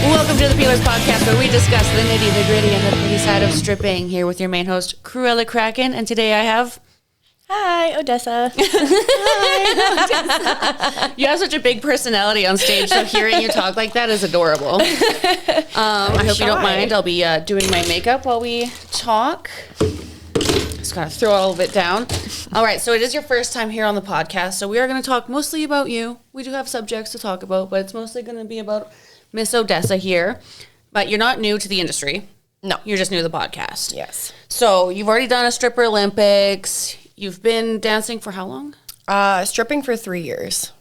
Welcome to the Peelerz podcast, where we discuss the nitty, the gritty, and the pretty side of stripping. Here with your main host, Cruella Kraken, and today I have... Hi, Odessa. Hi, Odessa. You have such a big personality on stage, so hearing you talk like that is adorable. I hope you don't mind. I'll be doing my makeup while we talk. Just gotta throw all of it down. All right, so it is your first time here on the podcast, so we are going to talk mostly about you. We do have subjects to talk about, but it's mostly going to be about Miss Odessa here. But you're not new to the industry. No. You're just new to the podcast. Yes. So you've already done a stripper Olympics. You've been dancing for how long? Stripping for 3 years.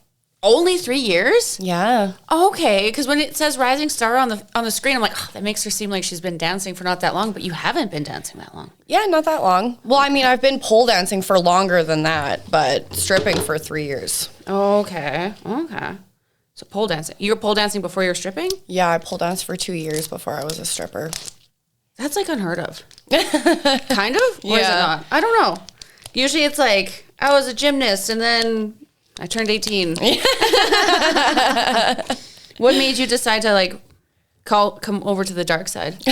Only 3 years? Yeah. Okay, because when it says rising star on the screen, I'm like, oh, that makes her seem like she's been dancing for not that long, but you haven't been dancing that long. Yeah, not that long. Well, I mean, I've been pole dancing for longer than that, but stripping for 3 years. Okay. So pole dancing. You were pole dancing before you were stripping? Yeah, I pole danced for 2 years before I was a stripper. That's like unheard of. Kind of? Or is it not? I don't know. Usually it's like, I was a gymnast and then I turned 18. What made you decide to come over to the dark side?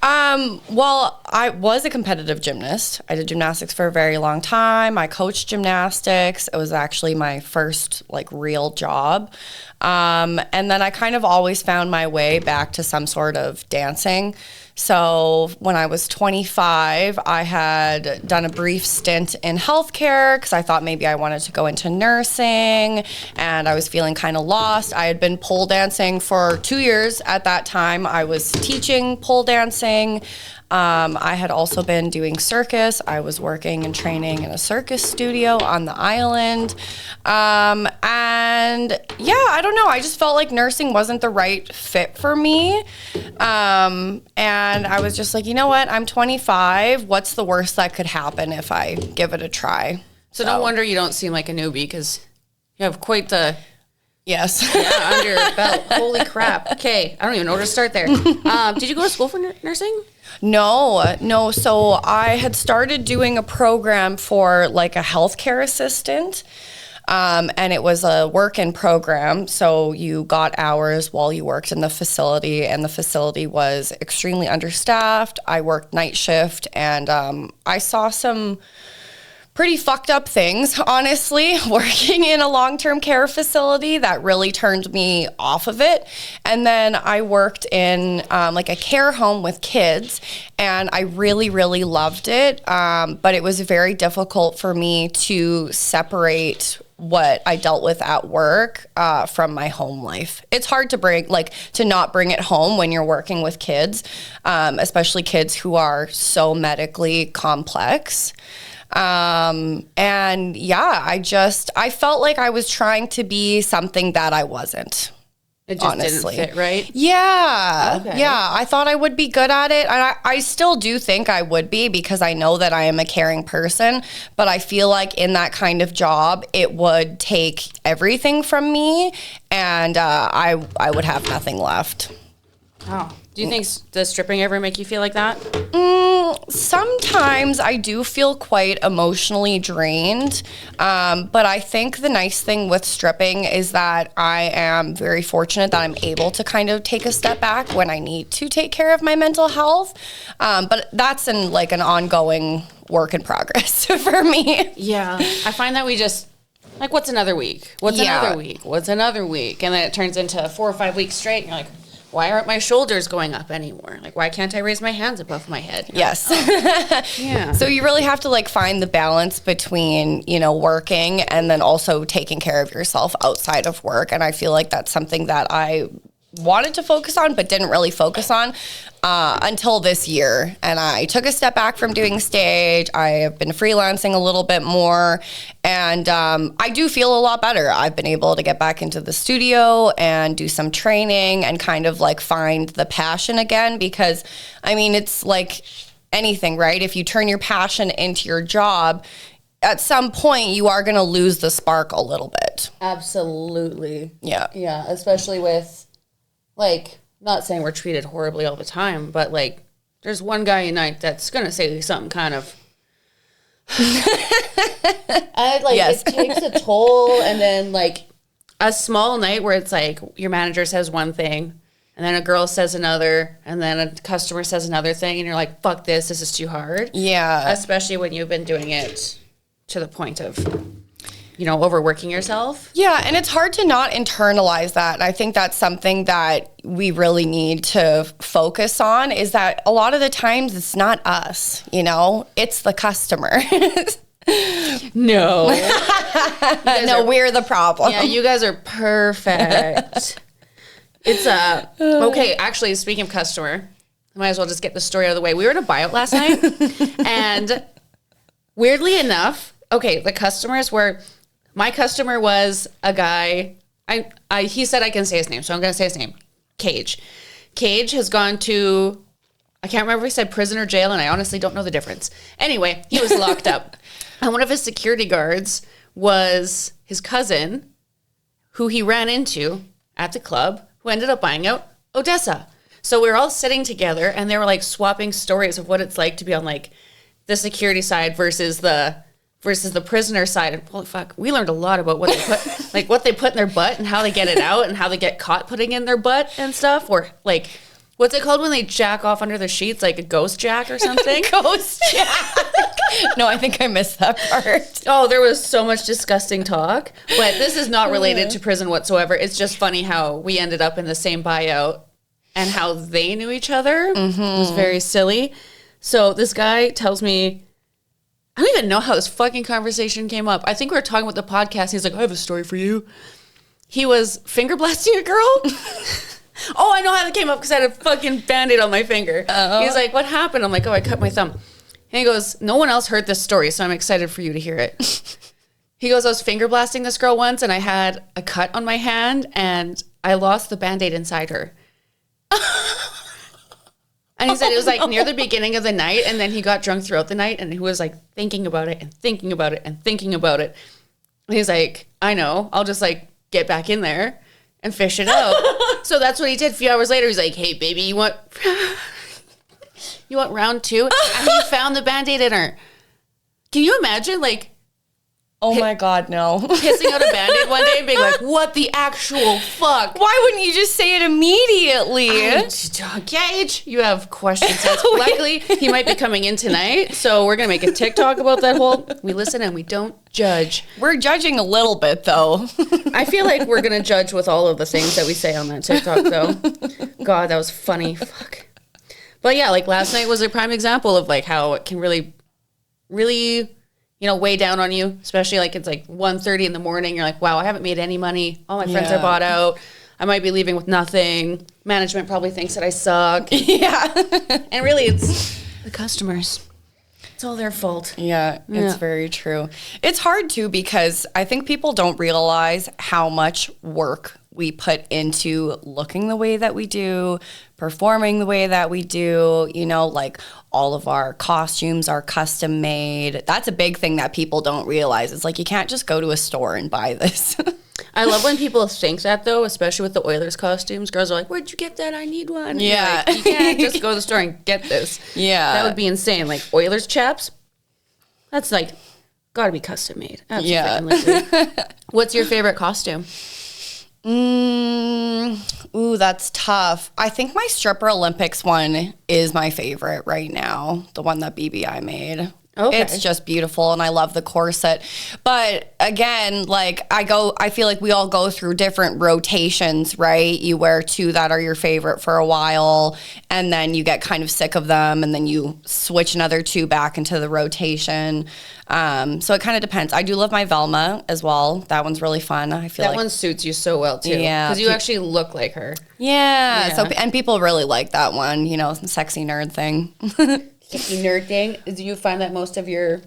Well, I was a competitive gymnast. I did gymnastics for a very long time. I coached gymnastics. It was actually my first real job. And then I kind of always found my way back to some sort of dancing. So when I was 25, I had done a brief stint in healthcare because I thought maybe I wanted to go into nursing, and I was feeling kind of lost. I had been pole dancing for 2 years at that time. I was teaching pole dancing. I had also been doing circus. I was working and training in a circus studio on the island. And yeah, I don't know. I just felt like nursing wasn't the right fit for me. And I was just like, you know what? I'm 25. What's the worst that could happen if I give it a try? So no wonder you don't seem like a newbie, because you have quite the... Yes. Yeah, under your belt. Holy crap. Okay, I don't even know where to start there. Did you go to school for nursing? No. So I had started doing a program for a healthcare assistant. And it was a work-in program, so you got hours while you worked in the facility, and the facility was extremely understaffed. I worked night shift, and I saw some pretty fucked up things, honestly, working in a long-term care facility that really turned me off of it. And then I worked in a care home with kids, and I really, really loved it. But it was very difficult for me to separate what I dealt with at work from my home life. It's hard to to not bring it home when you're working with kids, especially kids who are so medically complex. And yeah, I felt like I was trying to be something that I wasn't. It just honestly didn't fit, right? Yeah. Okay. Yeah. I thought I would be good at it. And I still do think I would be, because I know that I am a caring person, but I feel like in that kind of job, it would take everything from me, and I would have nothing left. Oh. Do you think does stripping ever make you feel like that? Sometimes I do feel quite emotionally drained, but I think the nice thing with stripping is that I am very fortunate that I'm able to kind of take a step back when I need to take care of my mental health, but that's an ongoing work in progress for me. Yeah, I find that we just... what's another week? What's another week? What's another week? And then it turns into 4 or 5 weeks straight, and you're like... why aren't my shoulders going up anymore? Why can't I raise my hands above my head? Yes. Yeah. So you really have to find the balance between, working and then also taking care of yourself outside of work. And I feel like that's something that I wanted to focus on but didn't really focus on until this year. And I took a step back from doing stage. I have been freelancing a little bit more, and I do feel a lot better. I've been able to get back into the studio and do some training and kind of find the passion again, because I mean, it's like anything, right? If you turn your passion into your job, at some point you are going to lose the spark a little bit. Absolutely. Yeah. Yeah, especially with not saying we're treated horribly all the time, but there's one guy a night that's gonna say something kind of Yes. It takes a toll. And then a small night where it's your manager says one thing and then a girl says another, and then a customer says another thing, and you're like, fuck this is too hard. Yeah. Especially when you've been doing it to the point of, overworking yourself. Yeah, and it's hard to not internalize that. And I think that's something that we really need to focus on, is that a lot of the times it's not us, it's the customer. No. No, we're the problem. Yeah, you guys are perfect. It's okay, actually, speaking of customer, I might as well just get the story out of the way. We were at a buyout last night, and weirdly enough, the customers were, my customer was a guy, he said I can say his name, so I'm going to say his name, Cage. Cage has gone to, I can't remember if he said prison or jail, and I honestly don't know the difference. Anyway, he was locked up. And one of his security guards was his cousin, who he ran into at the club, who ended up buying out Odessa. So we were all sitting together, and they were like swapping stories of what it's like to be on like the security side versus the prisoner side. And holy fuck, we learned a lot about what they put, like what they put in their butt and how they get it out and how they get caught putting in their butt and stuff. Or like, what's it called when they jack off under the sheets, like a ghost jack or something? Ghost jack. No, I think I missed that part. Oh, there was so much disgusting talk. But this is not related to prison whatsoever. It's just funny how we ended up in the same buyout and how they knew each other. Mm-hmm. It was very silly. So this guy tells me, I don't even know how this fucking conversation came up. I think we were talking about the podcast. He's like, I have a story for you. He was finger blasting a girl. Oh, I know how that came up because I had a fucking Band-Aid on my finger. Uh-oh. He's like, what happened? I'm like, I cut my thumb. And he goes, no one else heard this story, so I'm excited for you to hear it. He goes, I was finger blasting this girl once, and I had a cut on my hand, and I lost the Band-Aid inside her. And he said it was like near the beginning of the night, and then he got drunk throughout the night, and he was like thinking about it and thinking about it and thinking about it. And he's like, I know, I'll just like get back in there and fish it out. So that's what he did. A few hours later, he's like, hey, baby, you want round two? And he found the Band-Aid in her. Can you imagine, like, oh my God, no. Pissing out a Band-Aid one day and being like, what the actual fuck? Why wouldn't you just say it immediately? Gage, you have questions. Luckily, he might be coming in tonight, so we're going to make a TikTok about that whole, we listen and we don't judge. We're judging a little bit, though. I feel like we're going to judge with all of the things that we say on that TikTok, though. God, that was funny. Fuck. But yeah, like last night was a prime example of like how it can really, really, weigh down on you, especially like it's like 1:30 in the morning. You're like, wow, I haven't made any money. All my friends are bought out. I might be leaving with nothing. Management probably thinks that I suck. Yeah. And really it's the customers. It's all their fault. Yeah, it's very true. It's hard too because I think people don't realize how much work we put into looking the way that we do, performing the way that we do, like all of our costumes are custom made. That's a big thing that people don't realize. It's like you can't just go to a store and buy this. I love when people think that though, especially with the Oilers costumes. Girls are like, where'd you get that? I need one. Yeah. Like, you can't just go to the store and get this. Yeah. That would be insane. Like Oilers chaps, that's like, gotta be custom made. Absolutely. Yeah. What's your favorite costume? Ooh, that's tough. I think my Stripper Olympics one is my favorite right now. The one that BBI made. Okay. It's just beautiful and I love the corset. But again, like I feel like we all go through different rotations, right? You wear two that are your favorite for a while and then you get kind of sick of them and then you switch another two back into the rotation. So it kind of depends. I do love my Velma as well. That one's really fun. I feel that one suits you so well too. Yeah. Because you actually look like her. Yeah. So and people really like that one, sexy nerd thing. Sexy nerd thing. Do you find that most of your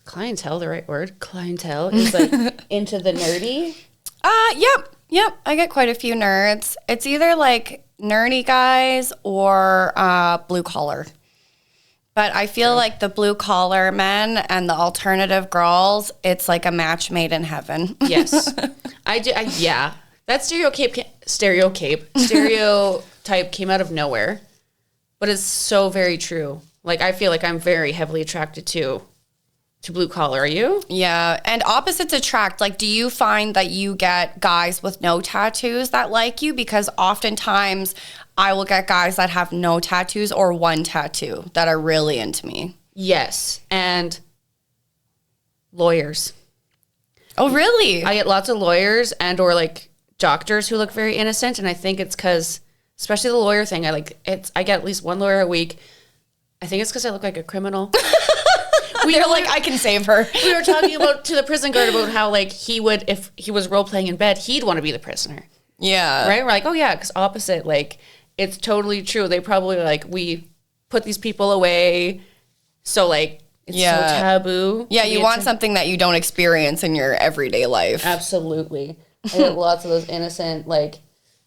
clientele, the right word? Clientele is like into the nerdy? Yep. I get quite a few nerds. It's either like nerdy guys or blue collar. But I feel like the blue collar men and the alternative girls, it's like a match made in heaven. Yes. I do. Yeah. That stereotype came out of nowhere. But it's so very true. Like, I feel like I'm very heavily attracted to blue collar. Are you? Yeah, and opposites attract. Like, do you find that you get guys with no tattoos that like you? Because oftentimes I will get guys that have no tattoos or one tattoo that are really into me. Yes, and lawyers. Oh, really? I get lots of lawyers and or like doctors who look very innocent, and I think it's because, especially the lawyer thing, I get at least one lawyer a week. I think it's because I look like a criminal. They're like, I can save her. We were talking to the prison guard about how like he would, if he was role playing in bed, he'd want to be the prisoner. Yeah. Right? We're like, oh yeah, because opposite, like it's totally true. They probably like, we put these people away, so like it's so taboo. Yeah, you want something that you don't experience in your everyday life. Absolutely. I get lots of those innocent like.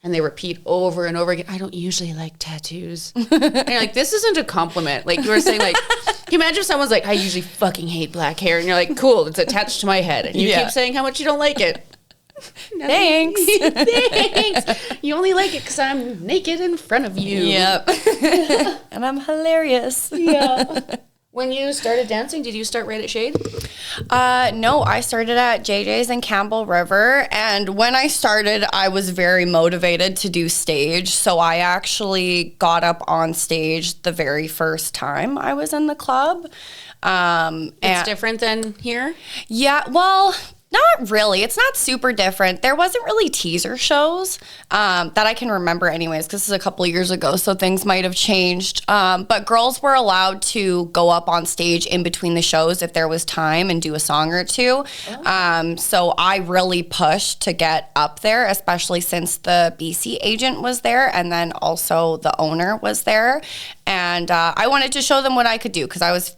And they repeat over and over again, I don't usually like tattoos. And you're like, this isn't a compliment. Like you were saying, like, can you imagine if someone's like, I usually fucking hate black hair. And you're like, cool, it's attached to my head. And you keep saying how much you don't like it. Thanks. Thanks. You only like it because I'm naked in front of you. Yep. And I'm hilarious. Yeah. When you started dancing, did you start right at Shade? No, I started at JJ's in Campbell River. And when I started, I was very motivated to do stage. So I actually got up on stage the very first time I was in the club. It's different than here? Yeah, well, not really. It's not super different. There wasn't really teaser shows that I can remember anyways, because this is a couple of years ago, so things might have changed. But girls were allowed to go up on stage in between the shows if there was time and do a song or two. Oh. So I really pushed to get up there, especially since the BC agent was there and then also the owner was there. And I wanted to show them what I could do because I was,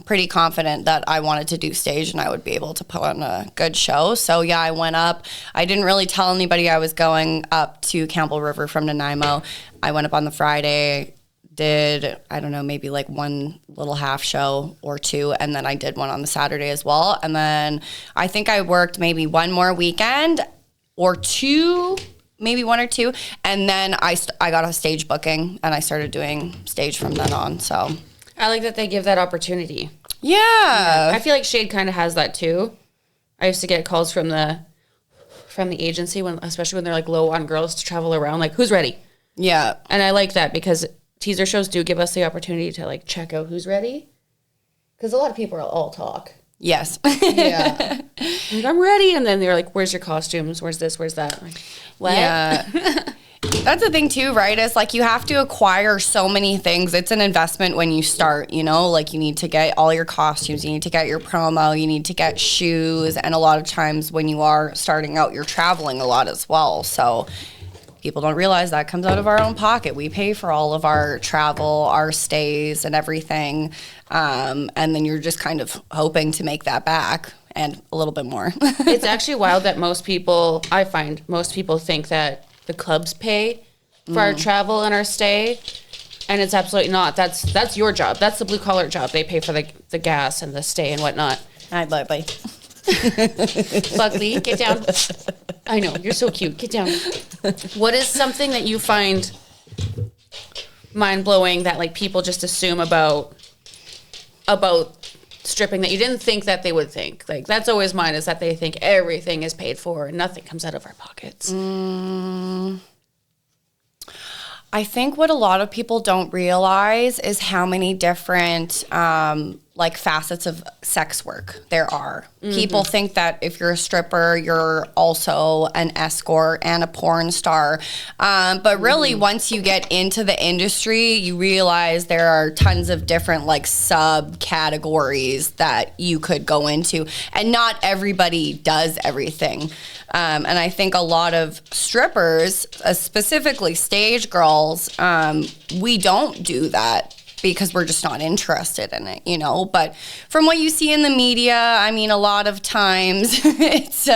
pretty confident that I wanted to do stage and I would be able to put on a good show. So, yeah, I went up. I didn't really tell anybody I was going up to Campbell River from Nanaimo. I went up on the Friday, did, I don't know, maybe like one little half show or two, and then I did one on the Saturday as well. And then I think I worked maybe one more weekend or two, maybe one or two, and then I got a stage booking, and I started doing stage from then on, so. I like that they give that opportunity. Yeah. I feel like Shade kind of has that too. I used to get calls from the agency, especially when they're like low on girls to travel around, like, who's ready? Yeah. And I like that because teaser shows do give us the opportunity to like check out who's ready. Because a lot of people all talk. Yes. Yeah. Like, I'm ready. And then they're like, where's your costumes? Where's this? Where's that? Like, what? Yeah. That's the thing too, right? Is like you have to acquire so many things. It's an investment when you start, like you need to get all your costumes, you need to get your promo, you need to get shoes. And a lot of times when you are starting out, you're traveling a lot as well. So people don't realize that comes out of our own pocket. We pay for all of our travel, our stays and everything. And then you're just kind of hoping to make that back and a little bit more. It's actually wild that I find most people think that the clubs pay for our travel and our stay, and it's absolutely not. That's your job. That's the blue collar job. They pay for the gas and the stay and whatnot. Hi, bye. Buckley, get down. I know, you're so cute. Get down. What is something that you find mind-blowing that like people just assume about stripping that you didn't think that they would think? Like, that's always mine, is that they think everything is paid for and nothing comes out of our pockets. I think what a lot of people don't realize is how many different facets of sex work there are. Mm-hmm. People think that if you're a stripper, you're also an escort and a porn star. But really, once you get into the industry, you realize there are tons of different subcategories that you could go into. And not everybody does everything. And I think a lot of strippers, specifically stage girls, we don't do that because we're just not interested in it, But from what you see in the media, I mean, a lot of times it's,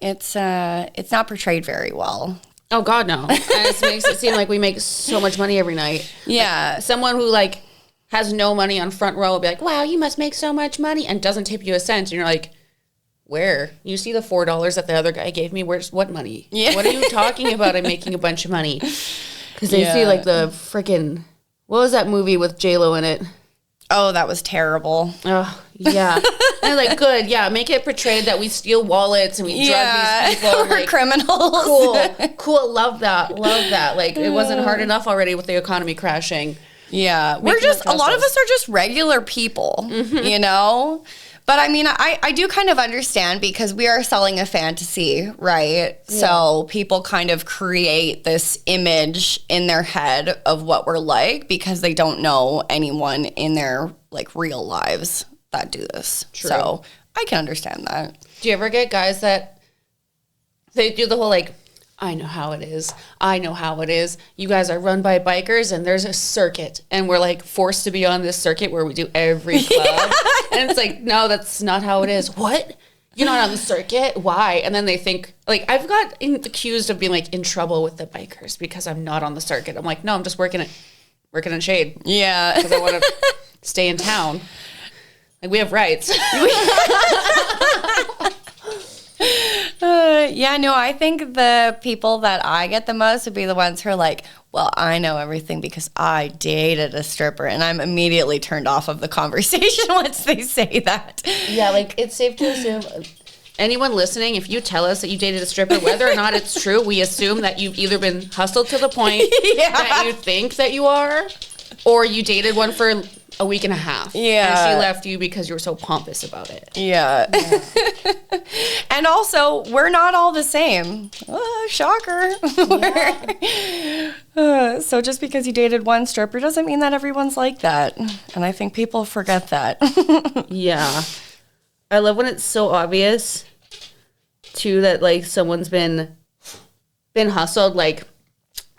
it's not portrayed very well. Oh, God, no. And it makes it seem like we make so much money every night. Yeah. Like, someone who, has no money on front row will be like, wow, you must make so much money, and doesn't tip you a cent. And you're like, where? You see the $4 that the other guy gave me? What money? Yeah. What are you talking about? I'm making a bunch of money. Because they see the freaking, what was that movie with J-Lo in it? Oh, that was terrible. Oh, yeah. And like, good. Yeah. Make it portrayed that we steal wallets and we drug these people. We're like, criminals. Cool. Love that. Like, it wasn't hard enough already with the economy crashing. Yeah. We're just, a lot of us are just regular people, you know? But I mean, I do kind of understand because we are selling a fantasy, right? Yeah. So people kind of create this image in their head of what we're like because they don't know anyone in their like real lives that do this. True. So I can understand that. Do you ever get guys that they do the whole like, I know how it is. You guys are run by bikers and there's a circuit and we're like forced to be on this circuit where we do every club. Yeah. And it's like, no, that's not how it is. What? You're not on the circuit? Why? And then they think, like, I've got accused of being like in trouble with the bikers because I'm not on the circuit. I'm like, no, I'm just working in shade. Yeah. Because I want to stay in town. Like, we have rights. Yeah, no, I think the people that I get the most would be the ones who are like, well, I know everything because I dated a stripper, and I'm immediately turned off of the conversation once they say that. Yeah, like, it's safe to assume anyone listening, if you tell us that you dated a stripper, whether or not it's true, we assume that you've either been hustled to the point that you think that you are, or you dated one for a week and a half. Yeah. And she left you because you were so pompous about it. Yeah. And also, we're not all the same. Shocker. Yeah. So just because you dated one stripper doesn't mean that everyone's like that. And I think people forget that. Yeah. I love when it's so obvious, too, that, like, someone's been hustled, like,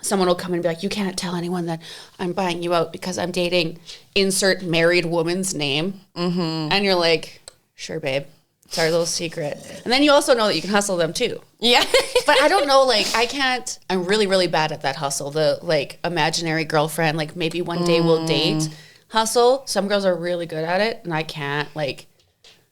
someone will come in and be like, you can't tell anyone that I'm buying you out because I'm dating insert married woman's name. Mm-hmm. And you're like, sure, babe. It's our little secret. And then you also know that you can hustle them too. Yeah. But I don't know, like, I'm really, really bad at that hustle. The, like, imaginary girlfriend, like, maybe one day we'll date hustle. Some girls are really good at it, and I can't, like,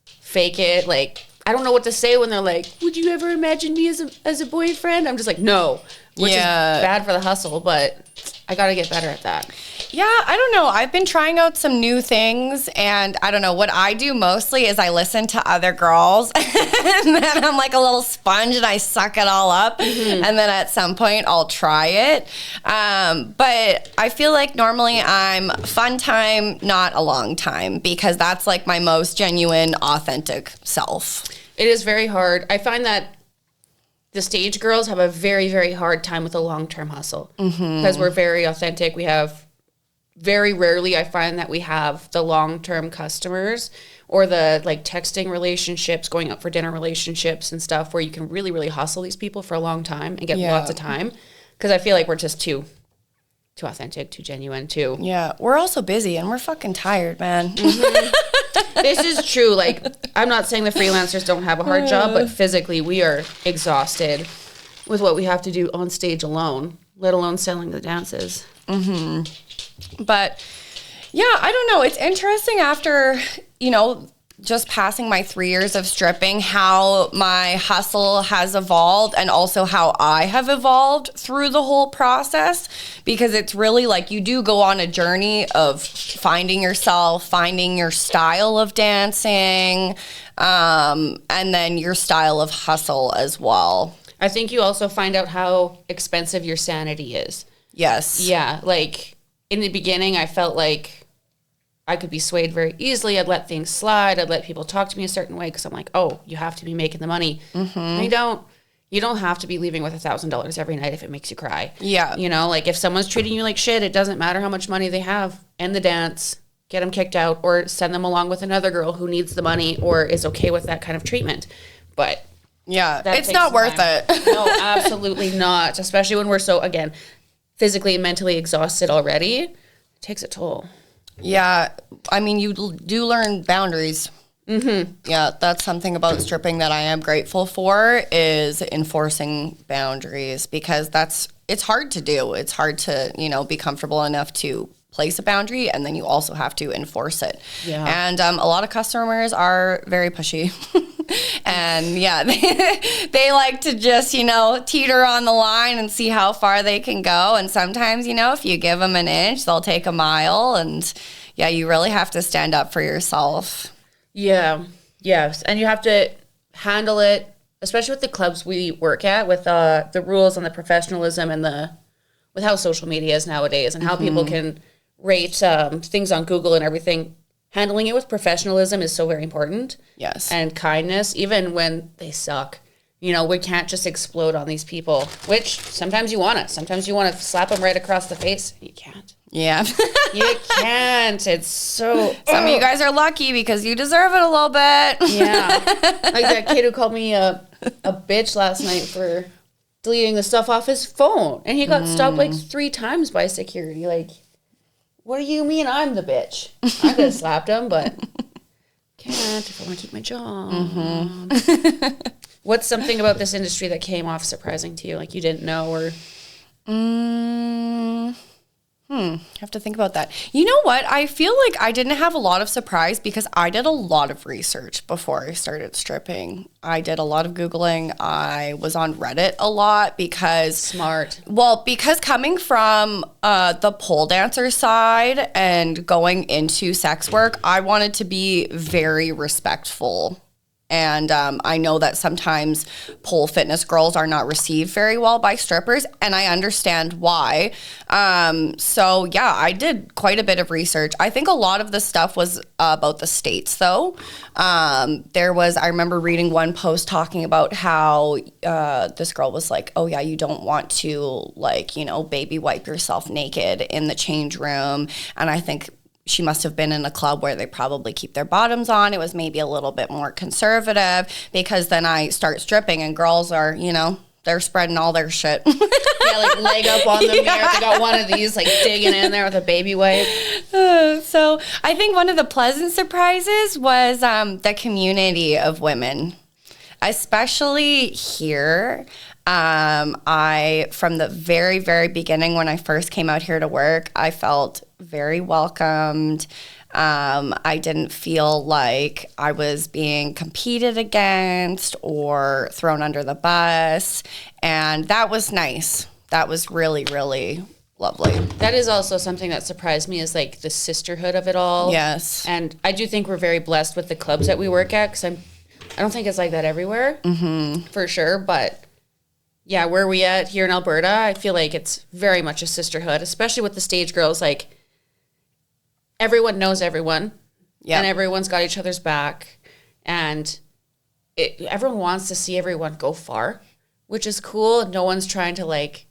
fake it. Like, I don't know what to say when they're like, would you ever imagine me as a boyfriend? I'm just like, no. Which is bad for the hustle, but I got to get better at that. Yeah, I don't know. I've been trying out some new things, and I don't know. What I do mostly is I listen to other girls, and then I'm like a little sponge, and I suck it all up, and then at some point I'll try it. But I feel like normally I'm fun time, not a long time, because that's like my most genuine, authentic self. It is very hard. I find that the stage girls have a very, very hard time with a long-term hustle because we're very authentic. We have very rarely, I find that we have the long-term customers or the like texting relationships, going out for dinner relationships and stuff where you can really, really hustle these people for a long time and get lots of time. Because I feel like we're just too authentic, too genuine, too. Yeah, we're also busy and we're fucking tired, man. This is true. Like, I'm not saying the freelancers don't have a hard job, but physically we are exhausted with what we have to do on stage alone, let alone selling the dances. But yeah, I don't know. It's interesting after, just passing my 3 years of stripping, how my hustle has evolved and also how I have evolved through the whole process, because it's really like you do go on a journey of finding yourself, finding your style of dancing, and then your style of hustle as well. I think you also find out how expensive your sanity is. Yes. Yeah, like in the beginning, I felt like I could be swayed very easily. I'd let things slide. I'd let people talk to me a certain way because I'm like, oh, you have to be making the money. You don't have to be leaving with $1,000 every night if it makes you cry. Yeah. Like if someone's treating you like shit, it doesn't matter how much money they have. End the dance, get them kicked out, or send them along with another girl who needs the money or is okay with that kind of treatment. But yeah, it's not worth it. No, absolutely not. Especially when we're so, again, physically and mentally exhausted already. It takes a toll. Yeah, I mean, you do learn boundaries. Yeah, that's something about stripping that I am grateful for, is enforcing boundaries, because it's hard to do. It's hard to, be comfortable enough to place a boundary, and then you also have to enforce it. Yeah. And a lot of customers are very pushy. And yeah, they like to just, teeter on the line and see how far they can go. And sometimes, if you give them an inch, they'll take a mile. And Yeah, you really have to stand up for yourself. Yeah. Yes. And you have to handle it, especially with the clubs we work at, with the rules and the professionalism and with how social media is nowadays and how people can rate things on Google and everything. Handling it with professionalism is so very important. Yes. And kindness, even when they suck. You know, we can't just explode on these people, which sometimes you want to. Sometimes you want to slap them right across the face. You can't. Yeah. You can't. It's so... Some of you guys are lucky because you deserve it a little bit. Yeah. Like that kid who called me a bitch last night for deleting the stuff off his phone. And he got stopped like 3 times by security. Like, what do you mean I'm the bitch? I could have slapped him, but can't if I want to keep my job. What's something about this industry that came off surprising to you? Like you didn't know or... Have to think about that. You know what? I feel like I didn't have a lot of surprise because I did a lot of research before I started stripping. I did a lot of Googling. I was on Reddit a lot because... Smart. Well, because coming from the pole dancer side and going into sex work, I wanted to be very respectful. And I know that sometimes pole fitness girls are not received very well by strippers, and I understand why. So, yeah, I did quite a bit of research. I think a lot of the stuff was about the states, though. I remember reading one post talking about how this girl was like, oh, yeah, you don't want to, like, you know, baby wipe yourself naked in the change room. And I think she must have been in a club where they probably keep their bottoms on. It was maybe a little bit more conservative because then I start stripping and girls are, you know, they're spreading all their shit. Yeah, like leg up on the mirror. They got one of these like digging in there with a baby wipe. So I think one of the pleasant surprises was the community of women, especially here. From the very, very beginning when I first came out here to work, I felt very welcomed. I didn't feel like I was being competed against or thrown under the bus. And that was nice. That was really, really lovely. That is also something that surprised me is like the sisterhood of it all. Yes. And I do think we're very blessed with the clubs that we work at because I don't think it's like that everywhere, for sure. But yeah, where we at here in Alberta, I feel like it's very much a sisterhood, especially with the stage girls. Like, everyone knows everyone, and everyone's got each other's back, and everyone wants to see everyone go far, which is cool. No one's trying to, like,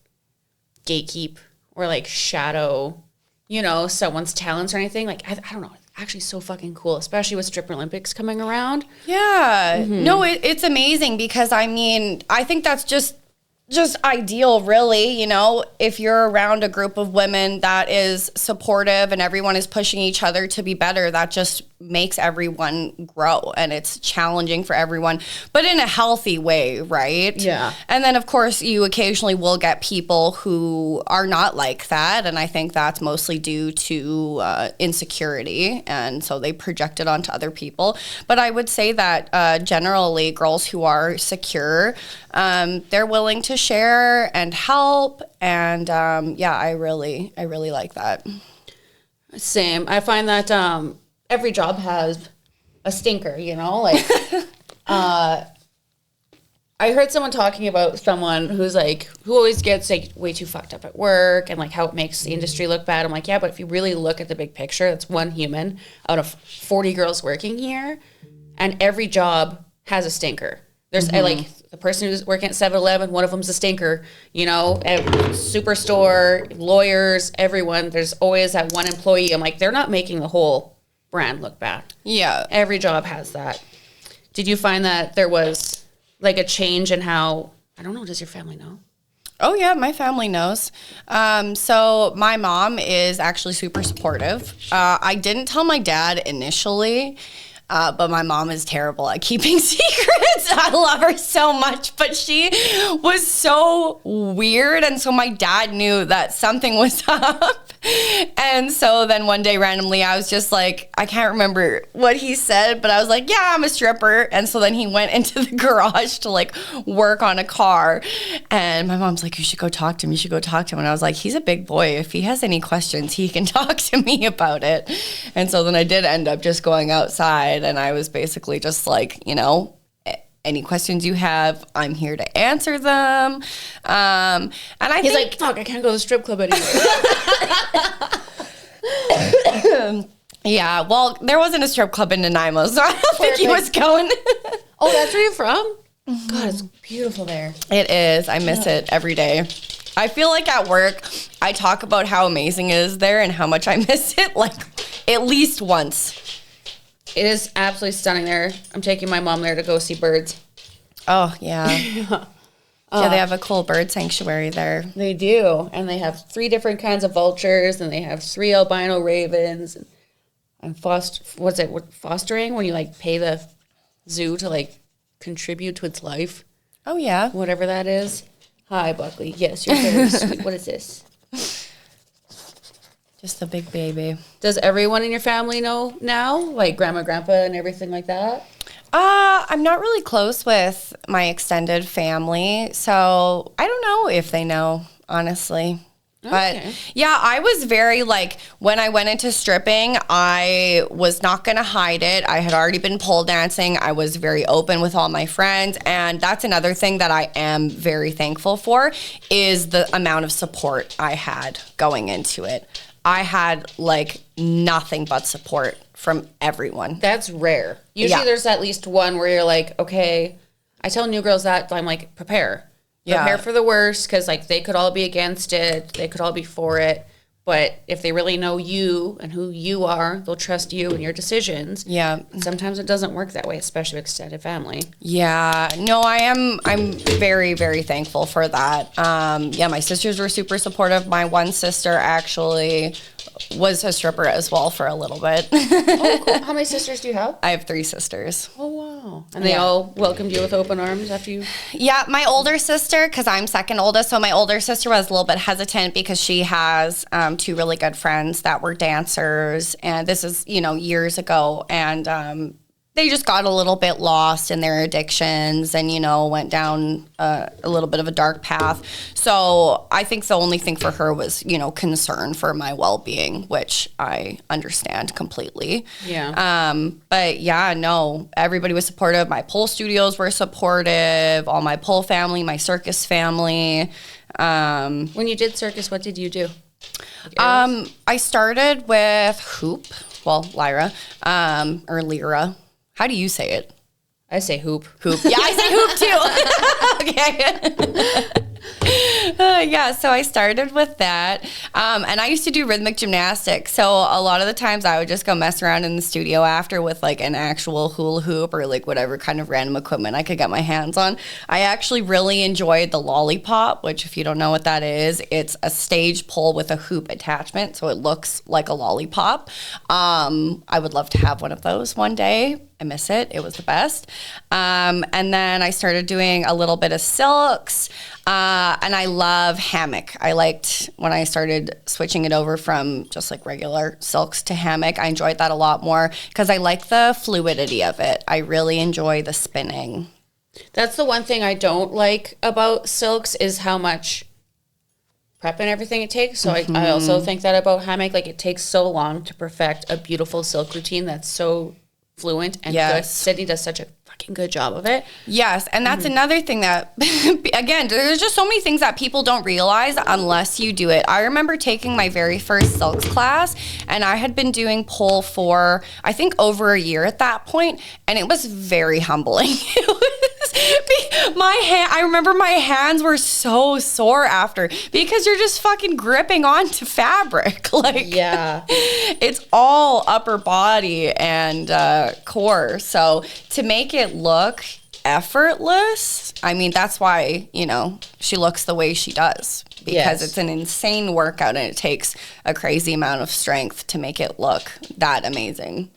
gatekeep or, like, shadow, you know, someone's talents or anything. Like, I don't know. It's actually so fucking cool, especially with Stripper Olympics coming around. Yeah. No, it's amazing because, I mean, I think that's just ideal, really. You know, if you're around a group of women that is supportive and everyone is pushing each other to be better, that just makes everyone grow, and it's challenging for everyone, but in a healthy way, right? Yeah. And then, of course, you occasionally will get people who are not like that, and I think that's mostly due to insecurity, and so they project it onto other people. But I would say that generally, girls who are secure, they're willing to share and help, and I really like that. Same. I find that every job has a stinker, you know? Like, I heard someone talking about someone who's like, who always gets like way too fucked up at work and like how it makes the industry look bad. I'm like, yeah, but if you really look at the big picture, that's one human out of 40 girls working here, and every job has a stinker. There's like the person who's working at 7-Eleven, one of them's a stinker, you know, Superstore, lawyers, everyone. There's always that one employee. I'm like, they're not making the whole brand look bad. Yeah. Every job has that. Did you find that there was like a change in how, I don't know, does your family know? Oh, yeah, my family knows. So my mom is actually super supportive. I didn't tell my dad initially, but my mom is terrible at keeping secrets. I love her so much, but she was so weird. And so my dad knew that something was up. And so then one day randomly I was just like, I can't remember what he said, but I was like, yeah, I'm a stripper. And so then he went into the garage to like work on a car. And my mom's like, you should go talk to him. You should go talk to him. And I was like, he's a big boy. If he has any questions, he can talk to me about it. And so then I did end up just going outside, and I was basically just like, you know, any questions you have, I'm here to answer them. And he's like, fuck, I can't go to the strip club anymore. Yeah, well, there wasn't a strip club in Nanaimo, so I don't think he was going. Oh, that's where you're from? Mm-hmm. God, it's beautiful there. It is. I miss it every day. I feel like at work, I talk about how amazing it is there and how much I miss it, like, at least once. It is absolutely stunning there. I'm taking my mom there to go see birds. Oh, yeah. Yeah, they have a cool bird sanctuary there. They do. And they have 3 different kinds of vultures, and they have 3 albino ravens. And fostering, when you, like, pay the zoo to, like, contribute to its life. Oh, yeah. Whatever that is. Hi, Buckley. Yes, you're very sweet. What is this? Just a big baby. Does everyone in your family know now? Like grandma, grandpa, and everything like that? I'm not really close with my extended family, so I don't know if they know, honestly. Okay. But yeah, I was very like, when I went into stripping, I was not going to hide it. I had already been pole dancing. I was very open with all my friends. And that's another thing that I am very thankful for, is the amount of support I had going into it. I had like nothing but support from everyone. That's rare. Usually there's at least one where you're like, okay, I tell new girls that, I'm like, prepare for the worst, because like they could all be against it, they could all be for it, but if they really know you and who you are, they'll trust you and your decisions. Yeah. And sometimes it doesn't work that way, especially with extended family. Yeah. No, I'm very, very thankful for that. Yeah, my sisters were super supportive. My one sister actually was a stripper as well for a little bit. Oh, cool. How many sisters do you have? I have 3 sisters. Oh, wow. And they all welcomed you with open arms after you? Yeah, my older sister, because I'm second oldest, so my older sister was a little bit hesitant because she has 2 really good friends that were dancers, and this is, years ago, and they just got a little bit lost in their addictions and, went down a little bit of a dark path. So I think the only thing for her was, concern for my well-being, which I understand completely. Yeah. But yeah, no, everybody was supportive. My pole studios were supportive, all my pole family, my circus family. When you did circus, what did you do? I started with hoop, lyra, or lyra. How do you say it? I say hoop. Hoop. Yeah, I say hoop too. Okay. Yeah, so I started with that. And I used to do rhythmic gymnastics. So a lot of the times I would just go mess around in the studio after with like an actual hula hoop or like whatever kind of random equipment I could get my hands on. I actually really enjoyed the lollipop, which if you don't know what that is, it's a stage pole with a hoop attachment. So it looks like a lollipop. I would love to have one of those one day. I miss it. It was the best. And then I started doing a little bit of silks, and I love hammock. I liked when I started switching it over from just like regular silks to hammock. I enjoyed that a lot more because I like the fluidity of it. I really enjoy the spinning. That's the one thing I don't like about silks is how much prep and everything it takes. So I also think that about hammock. Like it takes so long to perfect a beautiful silk routine that's so fluent and good. Sydney does such a fucking good job of it. Yes, and that's another thing that, again, there's just so many things that people don't realize unless you do it. I remember taking my very first silks class, and I had been doing pole for, I think, over a year at that point, and it was very humbling. It was, I remember my hands were so sore after because you're just fucking gripping onto fabric. Like, yeah, it's all upper body and core. So to make it look effortless, I mean, that's why, she looks the way she does, because it's an insane workout and it takes a crazy amount of strength to make it look that amazing.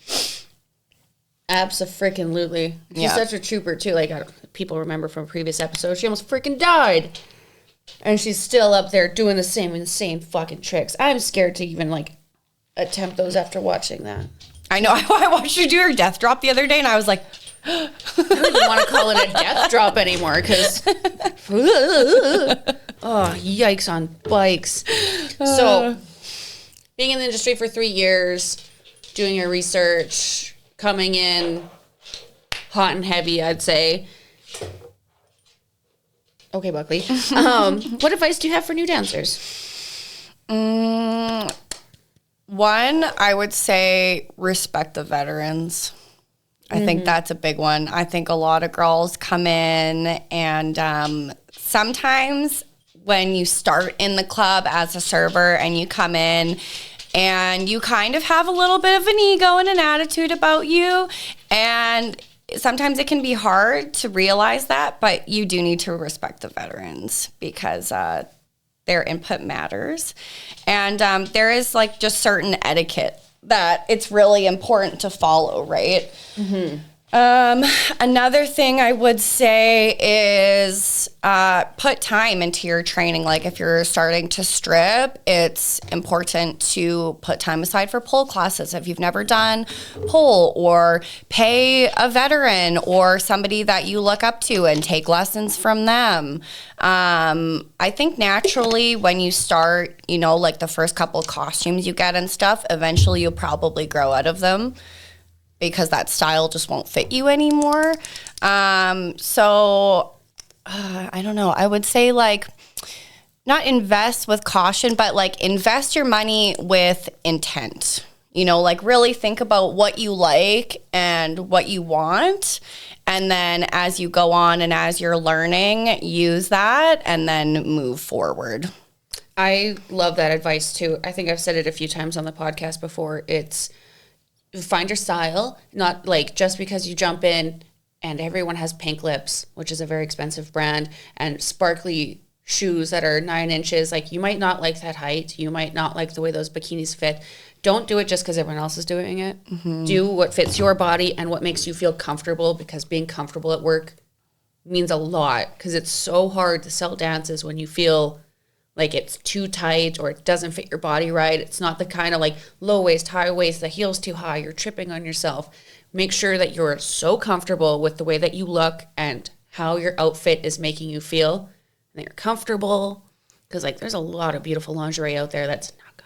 Abso-freaking-lutely. She's such a trooper, too. Like, people remember from previous episodes, she almost freaking died. And she's still up there doing the same insane fucking tricks. I'm scared to even, like, attempt those after watching that. I know. I watched her do her death drop the other day, and I was like... I don't even want to call it a death drop anymore, because... oh, yikes on bikes. So, being in the industry for 3 years, doing your research, coming in hot and heavy, I'd say... Okay, Buckley. What advice do you have for new dancers? One, I would say respect the veterans. I think that's a big one. I think a lot of girls come in and sometimes when you start in the club as a server and you come in and you kind of have a little bit of an ego and an attitude about you, and sometimes it can be hard to realize that, but you do need to respect the veterans because their input matters. And there is like just certain etiquette that it's really important to follow, right? Mm-hmm. Another thing I would say is put time into your training. Like if you're starting to strip, it's important to put time aside for pole classes. If you've never done pole, or pay a veteran or somebody that you look up to and take lessons from them. I think naturally when you start, you know, like the first couple of costumes you get and stuff, eventually you'll probably grow out of them, because that style just won't fit you anymore. I don't know. I would say like not invest with caution, but like invest your money with intent. You know, like really think about what you like and what you want. And then as you go on and as you're learning, use that and then move forward. I love that advice too. I think I've said it a few times on the podcast before. It's find your style, not like just because you jump in and everyone has pink lips, which is a very expensive brand, and sparkly shoes that are 9 inches. Like you might not like that height. You might not like the way those bikinis fit. Don't do it just because everyone else is doing it. Mm-hmm. Do what fits your body and what makes you feel comfortable, because being comfortable at work means a lot, because it's so hard to sell dances when you feel like it's too tight or it doesn't fit your body right. It's not the kind of like low waist, high waist, the heel's too high, you're tripping on yourself. Make sure that you're so comfortable with the way that you look and how your outfit is making you feel, and that you're comfortable, because like there's a lot of beautiful lingerie out there that's not comfortable.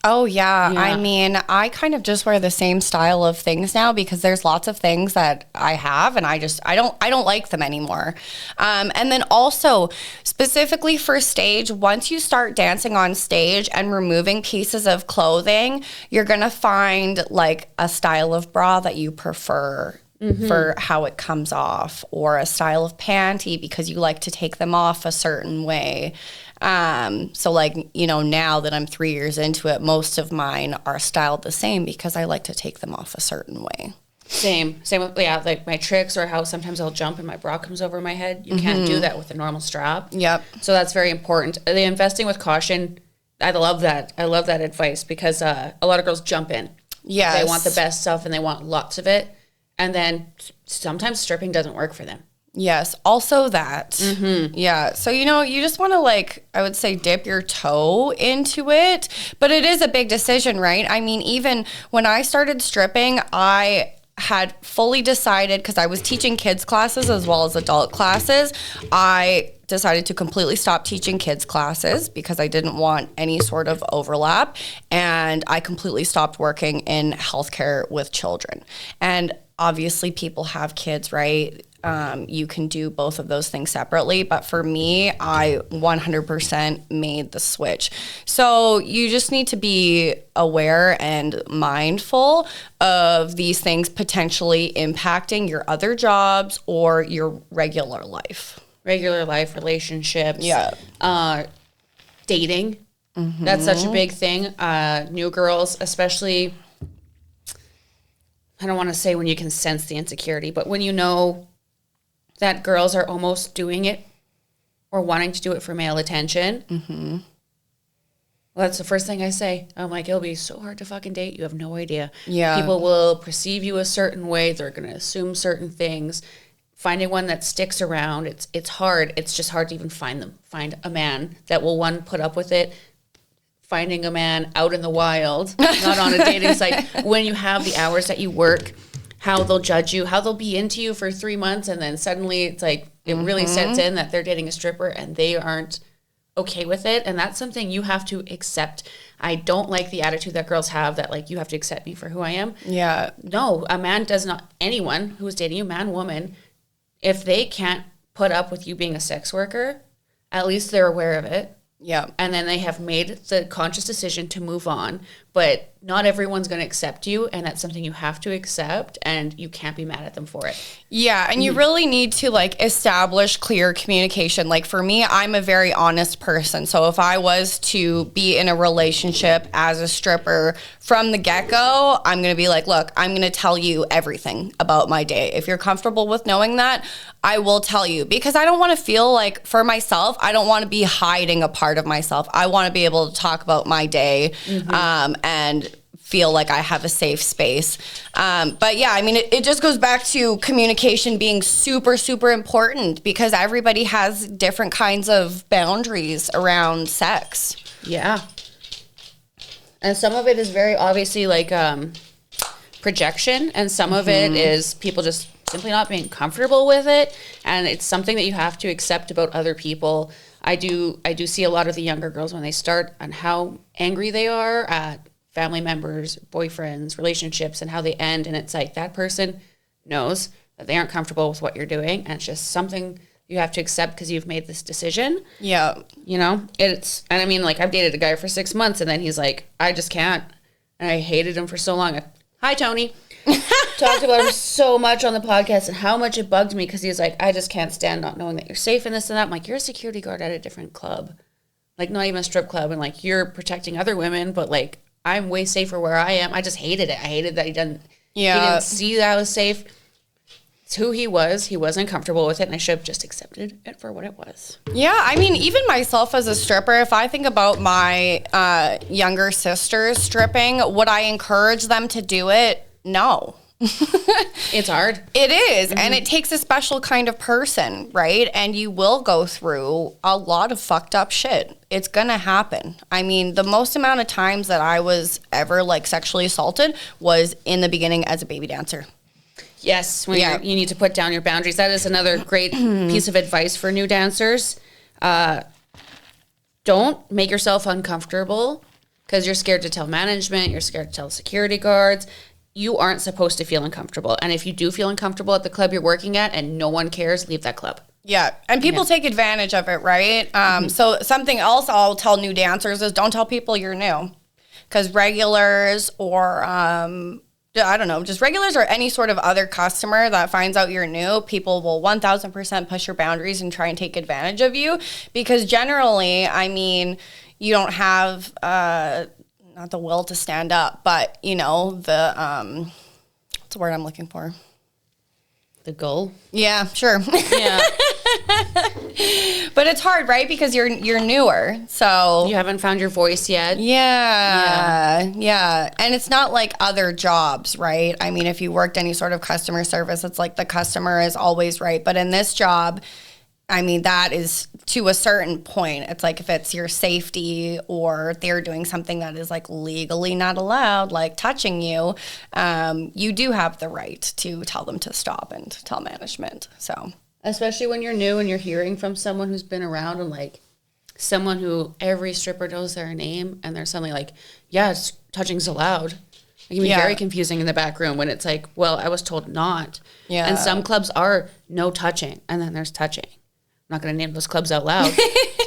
Oh, yeah. I mean, I kind of just wear the same style of things now because there's lots of things that I have and I don't like them anymore. And then also, specifically for stage, once you start dancing on stage and removing pieces of clothing, you're going to find like a style of bra that you prefer. Mm-hmm. For how it comes off, or a style of panty because you like to take them off a certain way. So like, you know, now that I'm 3 years into it, most of mine are styled the same because I like to take them off a certain way. Same with, like my tricks, or how sometimes I'll jump and my bra comes over my head. You can't do that with a normal strap. Yep. So that's very important. The investing with caution, I love that. I love that advice, because a lot of girls jump in. Yes. They want the best stuff and they want lots of it. And then sometimes stripping doesn't work for them. Yes. Also that. Mm-hmm. Yeah. So, you know, you just want to like, I would say dip your toe into it, but it is a big decision, right? I mean, even when I started stripping, I had fully decided, because I was teaching kids classes as well as adult classes, I decided to completely stop teaching kids classes because I didn't want any sort of overlap, and I completely stopped working in healthcare with children. And obviously people have kids, right? You can do both of those things separately. But for me, I 100% made the switch. So you just need to be aware and mindful of these things potentially impacting your other jobs or your regular life. Regular life, relationships. Yeah. Dating. Mm-hmm. That's such a big thing. New girls, especially, I don't want to say when you can sense the insecurity, but when you know that girls are almost doing it or wanting to do it for male attention. Mm-hmm. Well, that's the first thing I say. I'm like, it'll be so hard to fucking date. You have no idea. Yeah. People will perceive you a certain way. They're going to assume certain things. finding one that sticks around, it's hard. It's just hard to even find a man that will, one, put up with it. Finding a man out in the wild, not on a dating site, when you have the hours that you work, how they'll judge you, how they'll be into you for 3 months, and then suddenly it's like it really sets in that they're dating a stripper and they aren't okay with it. And that's something you have to accept. I don't like the attitude that girls have that, like, you have to accept me for who I am. Yeah. No, a man does not, anyone who is dating you, man, woman, if they can't put up with you being a sex worker, at least they're aware of it. Yeah. And then they have made the conscious decision to move on. But not everyone's going to accept you, and that's something you have to accept, and you can't be mad at them for it. Yeah, and you really need to, like, establish clear communication. Like, for me, I'm a very honest person. So if I was to be in a relationship as a stripper from the get-go, I'm going to be like, look, I'm going to tell you everything about my day. If you're comfortable with knowing that, I will tell you. Because I don't want to feel like, for myself, I don't want to be hiding a part of myself. I want to be able to talk about my day and feel like I have a safe space. But yeah, I mean, it just goes back to communication being super, super important, because everybody has different kinds of boundaries around sex. Yeah. And some of it is very obviously like projection, and some of it is people just simply not being comfortable with it. And it's something that you have to accept about other people. I do see a lot of the younger girls when they start on how angry they are at family members, boyfriends, relationships, and how they end. And it's like that person knows that they aren't comfortable with what you're doing. And it's just something you have to accept because you've made this decision. Yeah. You know, and I mean, like, I've dated a guy for 6 months, and then he's like, I just can't. And I hated him for so long. Hi, Tony. Talked about him so much on the podcast and how much it bugged me, because he's like, I just can't stand not knowing that you're safe in this and that. I'm like, you're a security guard at a different club. Like, not even a strip club. And, like, you're protecting other women, but, like, I'm way safer where I am. I just hated it. I hated that he didn't see that I was safe. It's who he was. He wasn't comfortable with it, and I should have just accepted it for what it was. Yeah, I mean, even myself as a stripper, if I think about my younger sisters stripping, would I encourage them to do it? No. It's hard. It is, and it takes a special kind of person, right? And you will go through a lot of fucked up shit. It's gonna happen. I mean, the most amount of times that I was ever, like, sexually assaulted was in the beginning as a baby dancer. Yes, when you need to put down your boundaries. That is another great piece of advice for new dancers. Don't make yourself uncomfortable because you're scared to tell management, you're scared to tell security guards. You aren't supposed to feel uncomfortable. And if you do feel uncomfortable at the club you're working at and no one cares, leave that club. Yeah, and people take advantage of it, right? So something else I'll tell new dancers is don't tell people you're new. Because regulars or, I don't know, just regulars or any sort of other customer that finds out you're new, people will 1,000% push your boundaries and try and take advantage of you. Because generally, I mean, you don't have... not the will to stand up, but, you know, the, what's the word I'm looking for? The goal? Yeah, sure. Yeah. But it's hard, right? Because you're newer, so. You haven't found your voice yet. Yeah. And it's not like other jobs, right? I mean, if you worked any sort of customer service, it's like the customer is always right. But in this job, I mean, that is to a certain point. It's like if it's your safety or they're doing something that is like legally not allowed, like touching you, you do have the right to tell them to stop and tell management. So, especially when you're new and you're hearing from someone who's been around and like someone who every stripper knows their name, and they're suddenly like, yeah, touching's allowed. It can be very confusing in the back room when it's like, well, I was told not. Yeah. And some clubs are no touching, and then there's touching. I'm not going to name those clubs out loud,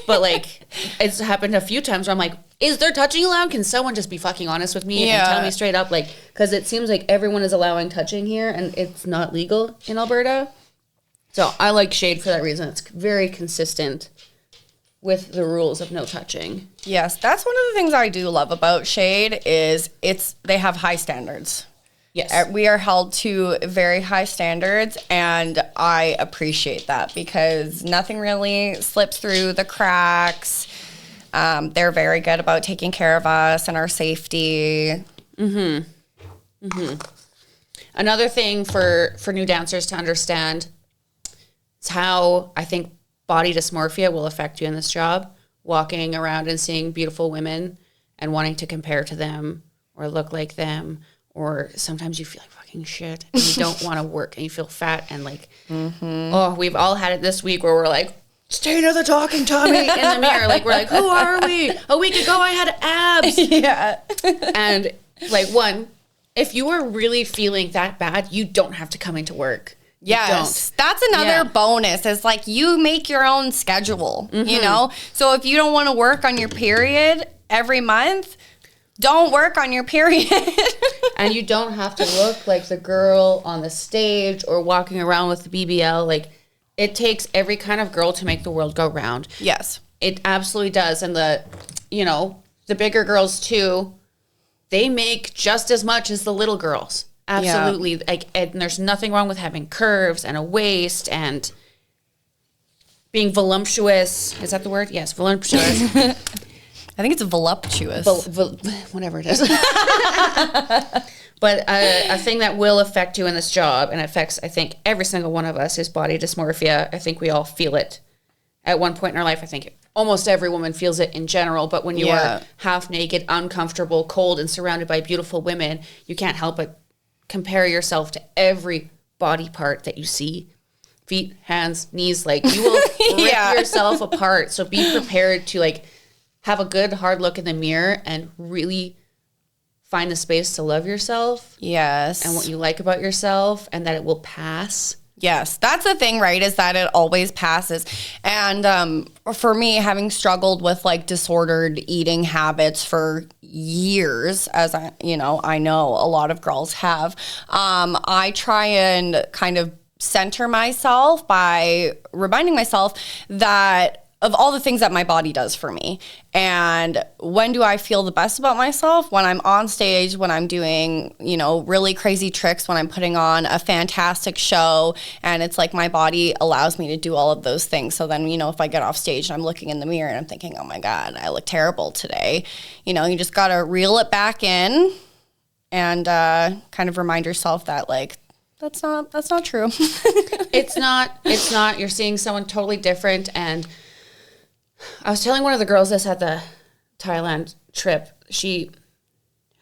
but like it's happened a few times where I'm like, is there touching allowed? Can someone just be fucking honest with me and tell me straight up? Like, because it seems like everyone is allowing touching here and it's not legal in Alberta. So I like Shade for that reason. It's very consistent with the rules of no touching. Yes, that's one of the things I do love about Shade is they have high standards. Yes. We are held to very high standards, and I appreciate that because nothing really slips through the cracks. They're very good about taking care of us and our safety. Another thing for new dancers to understand, It's how I think body dysmorphia will affect you in this job. Walking around and seeing beautiful women and wanting to compare to them or look like them, or sometimes you feel like fucking shit and you don't want to work and you feel fat and like, oh, we've all had it this week where we're like, stay to the talking Tommy in the mirror. Like, we're like, who are we? A week ago I had abs. Yeah. And like, one, if you are really feeling that bad, you don't have to come into work. Yes, that's another bonus. Is like you make your own schedule, you know? So if you don't want to work on your period every month, don't work on your period. And you don't have to look like the girl on the stage or walking around with the BBL. Like, it takes every kind of girl to make the world go round. Yes. It absolutely does. And the bigger girls too, they make just as much as the little girls. Absolutely. Yeah. Like, and there's nothing wrong with having curves and a waist and being voluptuous. Is that the word? Yes, voluptuous. I think it's voluptuous. Whatever it is. But a thing that will affect you in this job, and affects, I think, every single one of us, is body dysmorphia. I think we all feel it at one point in our life. I think almost every woman feels it in general. But when you are half naked, uncomfortable, cold, and surrounded by beautiful women, you can't help but compare yourself to every body part that you see. Feet, hands, knees, like, you will rip yourself apart. So be prepared to, like, have a good hard look in the mirror and really find the space to love yourself. Yes. And what you like about yourself, and that it will pass. Yes, that's the thing, right, is that it always passes. And for me, having struggled with like disordered eating habits for years, as I know a lot of girls have, I try and kind of center myself by reminding myself that of all the things that my body does for me. And when do I feel the best about myself? When I'm on stage, when I'm doing, really crazy tricks, when I'm putting on a fantastic show, and it's like my body allows me to do all of those things. So then, if I get off stage and I'm looking in the mirror and I'm thinking, oh my God, I look terrible today. You just got to reel it back in and kind of remind yourself that, like, that's not true. It's not. You're seeing someone totally different. And I was telling one of the girls this at the Thailand trip. She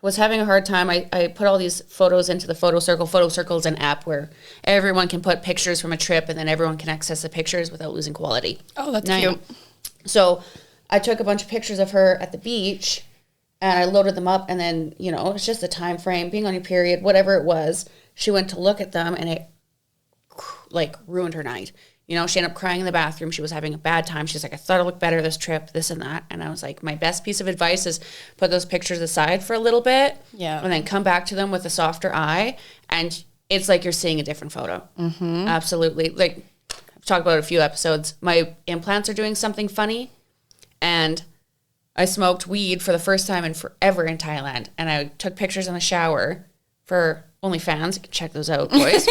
was having a hard time. I put all these photos into the photo circle. Photo circle is an app where everyone can put pictures from a trip, and then everyone can access the pictures without losing quality. Oh, that's cute. So I took a bunch of pictures of her at the beach, and I loaded them up, and then, it's just a time frame, being on your period, whatever it was. She went to look at them, and it, like, ruined her night. She ended up crying in the bathroom. She was having a bad time. She's like, I thought I looked better this trip, this and that. And I was like, my best piece of advice is put those pictures aside for a little bit. Yeah. And then come back to them with a softer eye. And it's like you're seeing a different photo. Mm-hmm. Absolutely. Like, I've talked about it a few episodes. My implants are doing something funny. And I smoked weed for the first time in forever in Thailand. And I took pictures in the shower for OnlyFans. You can check those out, boys.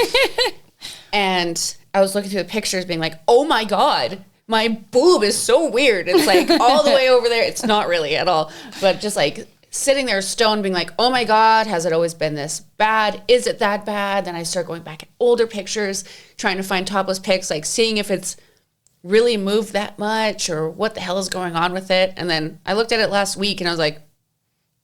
And I was looking through the pictures being like, oh my God, my boob is so weird. It's like all the way over there. It's not really at all. But just like sitting there stoned being like, oh my God, has it always been this bad? Is it that bad? Then I start going back at older pictures, trying to find topless pics, like seeing if it's really moved that much or what the hell is going on with it. And then I looked at it last week and I was like,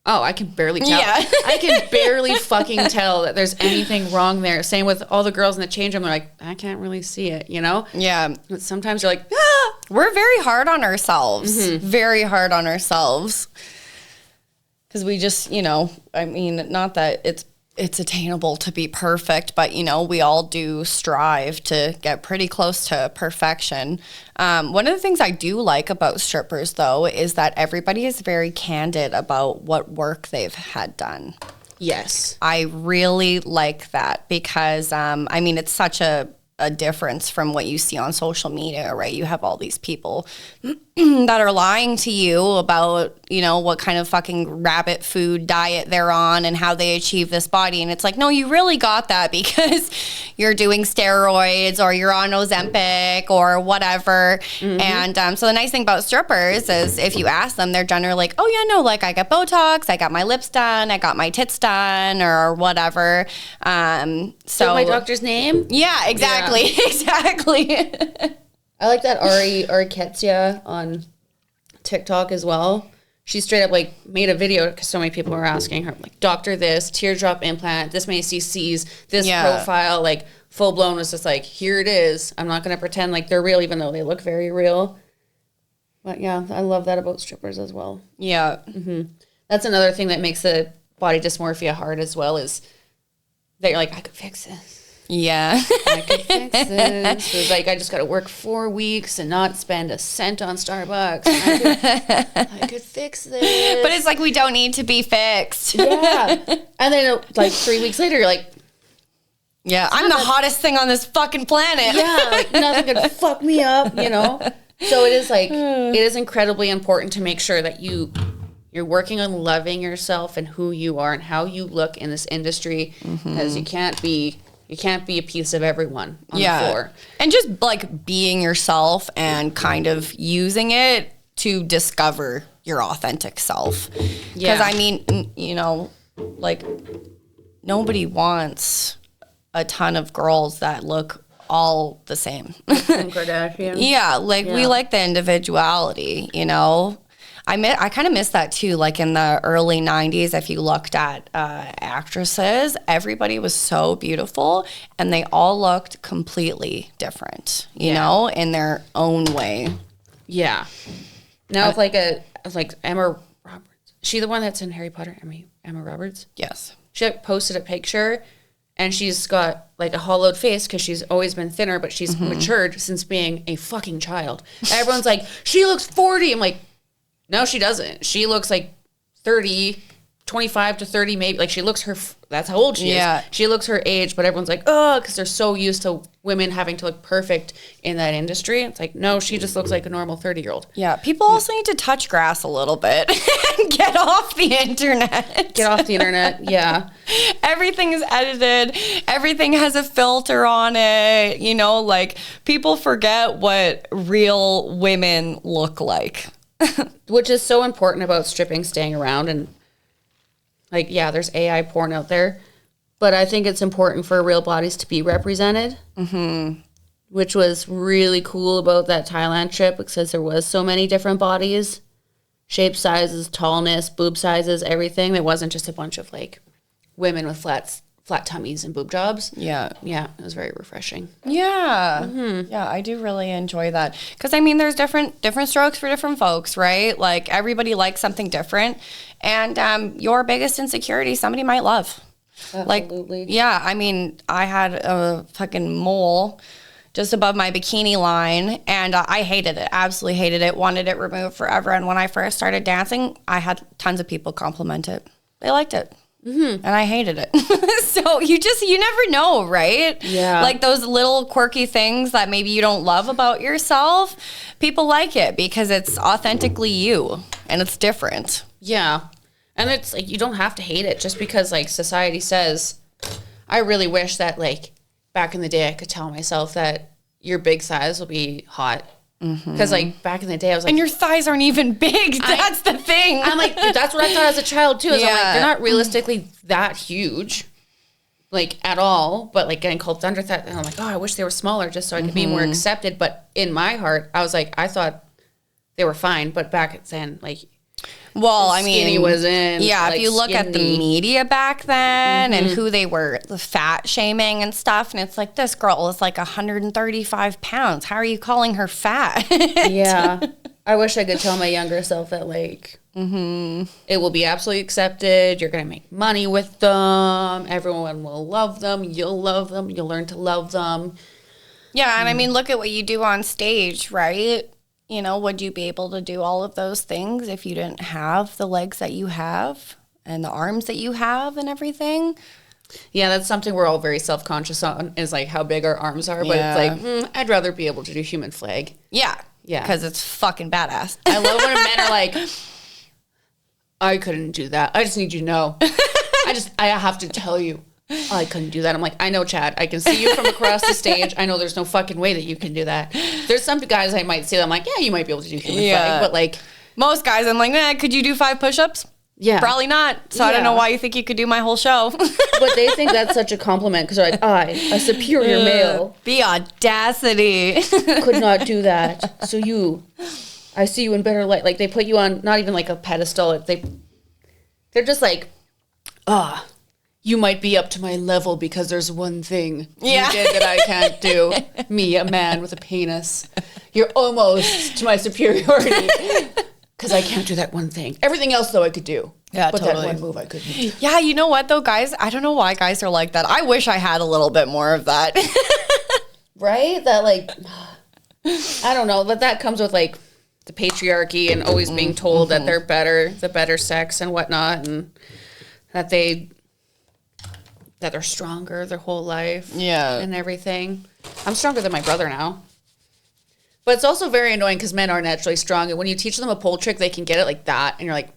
oh, I can barely tell. Yeah. I can barely fucking tell that there's anything wrong there. Same with all the girls in the change room. They're like, I can't really see it, Yeah. But sometimes you're like, we're very hard on ourselves. Mm-hmm. Very hard on ourselves. Because we just, not that it's attainable to be perfect, but, we all do strive to get pretty close to perfection. One of the things I do like about strippers, though, is that everybody is very candid about what work they've had done. Yes. I really like that because, it's such a difference from what you see on social media, right? You have all these people that are lying to you about, you know, what kind of fucking rabbit food diet they're on and how they achieve this body. And it's like, no, you really got that because you're doing steroids or you're on Ozempic or whatever. And so the nice thing about strippers is if you ask them, they're generally like, oh yeah, no, like I got Botox, I got my lips done, I got my tits done or whatever. So my doctor's name? Yeah, exactly. Yeah. Exactly. I like that Ari Ketsia on TikTok as well. She straight up like made a video because so many people were asking her like, doctor this, teardrop implant, this many cc's, this profile, like full blown was just like, here it is. I'm not going to pretend like they're real even though they look very real. But yeah, I love that about strippers as well. Yeah. That's another thing that makes the body dysmorphia hard as well is that you're like, I could fix this. Yeah. I could fix this. It's like, I just got to work 4 weeks and not spend a cent on Starbucks. I could fix this. But it's like, we don't need to be fixed. Yeah. And then like 3 weeks later, you're like, yeah, I'm the hottest thing on this fucking planet. yeah, like nothing could fuck me up, you know? So it is like, it is incredibly important to make sure that you're working on loving yourself and who you are and how you look in this industry because you can't be a piece of everyone on the floor. And just like being yourself and kind of using it to discover your authentic self. Because I mean, you know, like nobody wants a ton of girls that look all the same. Kardashian. Yeah, like we like the individuality, you know. I kind of miss that too. Like in the early 90s, if you looked at actresses, everybody was so beautiful and they all looked completely different, you know, in their own way. Yeah. Now it's like Emma Roberts. She the one that's in Harry Potter? Emma Roberts? Yes. She like, posted a picture and she's got like a hollowed face because she's always been thinner, but she's matured since being a fucking child. And everyone's like, she looks 40. I'm like, no, she doesn't. She looks like 30, 25 to 30 maybe. Like she looks that's how old she is. She looks her age, but everyone's like, oh, because they're so used to women having to look perfect in that industry. It's like, no, she just looks like a normal 30-year-old. Yeah, people also need to touch grass a little bit and get off the internet. Get off the internet, yeah. Everything is edited. Everything has a filter on it. You know, like people forget what real women look like. Which is so important about stripping staying around. And like, yeah, there's AI porn out there, but I think it's important for real bodies to be represented, which was really cool about that Thailand trip because there was so many different bodies, shape, sizes, tallness, boob sizes, everything. There wasn't just a bunch of like women with flat tummies and boob jobs. Yeah, it was very refreshing. Yeah, yeah, I do really enjoy that because I mean, there's different strokes for different folks, right? Like everybody likes something different, and your biggest insecurity somebody might love. Absolutely. Like, yeah, I mean, I had a fucking mole just above my bikini line, and I hated it, absolutely hated it, wanted it removed forever. And when I first started dancing, I had tons of people compliment it. They liked it. And I hated it. So you never know, right? Yeah. Like those little quirky things that maybe you don't love about yourself, people like it because it's authentically you and it's different. Yeah. And it's like, you don't have to hate it just because like society says. I really wish that like back in the day I could tell myself that your big size will be hot. Because like back in the day I was like, and your thighs aren't even big. That's the thing. I'm like, that's what I thought as a child too. I'm like, they're not realistically that huge, like at all. But like getting called under that, and I'm like, oh, I wish they were smaller just so I could be more accepted. But in my heart, I was like, I thought they were fine. But back then, like, well, I mean, skinny was in. Yeah, like, if you look at the media back then and who they were fat shaming and stuff, and it's like, this girl is like 135 pounds. How are you calling her fat? Yeah. I wish I could tell my younger self that, like, it will be absolutely accepted. You're going to make money with them. Everyone will love them. You'll love them. You'll learn to love them. Yeah, and I mean, look at what you do on stage, right? You know, would you be able to do all of those things if you didn't have the legs that you have and the arms that you have and everything? Yeah, that's something we're all very self-conscious on, is like how big our arms are. But it's like, I'd rather be able to do human flag. Yeah. Yeah. Because it's fucking badass. I love when men are like, I couldn't do that. I just need you to know. I have to tell you. I couldn't do that. I'm like, I know, Chad. I can see you from across the stage. I know there's no fucking way that you can do that. There's some guys I might see that I'm like, yeah, you might be able to do human flag. But like, most guys, I'm like, could you do 5 push-ups? Yeah. Probably not. So I don't know why you think you could do my whole show. But they think that's such a compliment because they're like, a superior male. The audacity. Could not do that. So I see you in better light. Like they put you on not even like a pedestal. They're just like, you might be up to my level because there's one thing you did that I can't do. Me, a man with a penis. You're almost to my superiority. Because I can't do that one thing. Everything else, though, I could do. Yeah, but totally. that one move I couldn't do. Yeah, you know what, though, guys? I don't know why guys are like that. I wish I had a little bit more of that. Right? That, like, I don't know. But that comes with, like, the patriarchy and always being told that they're better, the better sex and whatnot. And that they're stronger their whole life. Yeah. And everything. I'm stronger than my brother now. But it's also very annoying because men are naturally strong. And when you teach them a pole trick, they can get it like that. And you're like...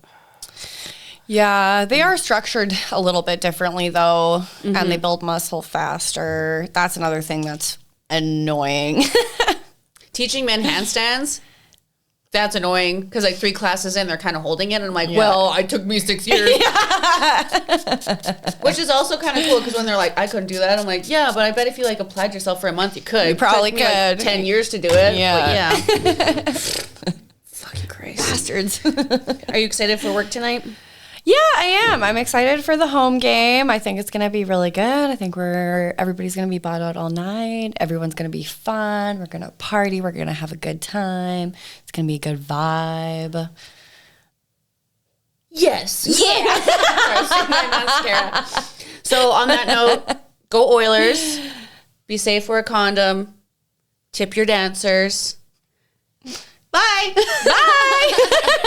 Yeah, they are structured a little bit differently, though. And they build muscle faster. That's another thing that's annoying. Teaching men handstands... That's annoying because like 3 classes in, they're kind of holding it. And I'm like, well, it took me 6 years. Which is also kind of cool because when they're like, I couldn't do that. I'm like, yeah, but I bet if you like applied yourself for a month, you could. You probably could. Like 10 years to do it. Yeah. Fucking Christ. Bastards. Are you excited for work tonight? Yeah, I am. I'm excited for the home game. I think it's going to be really good. I think everybody's going to be bought out all night. Everyone's going to be fun. We're going to party. We're going to have a good time. It's going to be a good vibe. Yes. Yeah. My mascara. So on that note, go Oilers. Be safe, wear a condom. Tip your dancers. Bye. Bye.